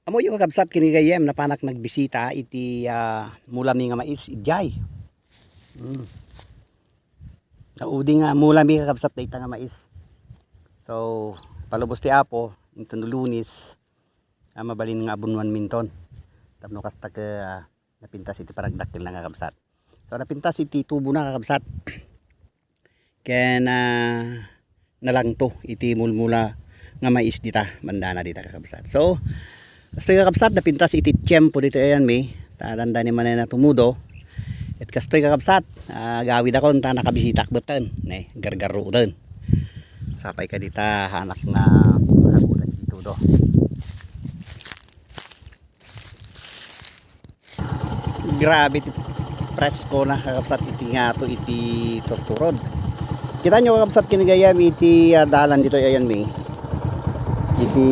Amo yung kakabsat kinigayem na panak nagbisita iti mulami nga mais ijay. Naudi nga mulami kakabsat na ita nga mais. So palubos ti apo into Lunis mabalin nga abunwan minton. Tapno kasta ke napintas iti paragdakkel na kakabsat. So napintas iti tubo na kakabsat. Kaya nalang to iti mulmula nga mais dita mandana dita kakabsat. So kastoy kakabsat napintas iti tiyempo dito ayan may tadanda ni manay na tumudo at kastoy kakabsat gawid ako ta nakabisitak betan ne gargaro den sapay ka dita anak nga makagulat dito do. Grabe iti presko na kakabsat iti nga to iti torturod. Kita nyo kakabsat kinigayam iti dalan dito ayan may iti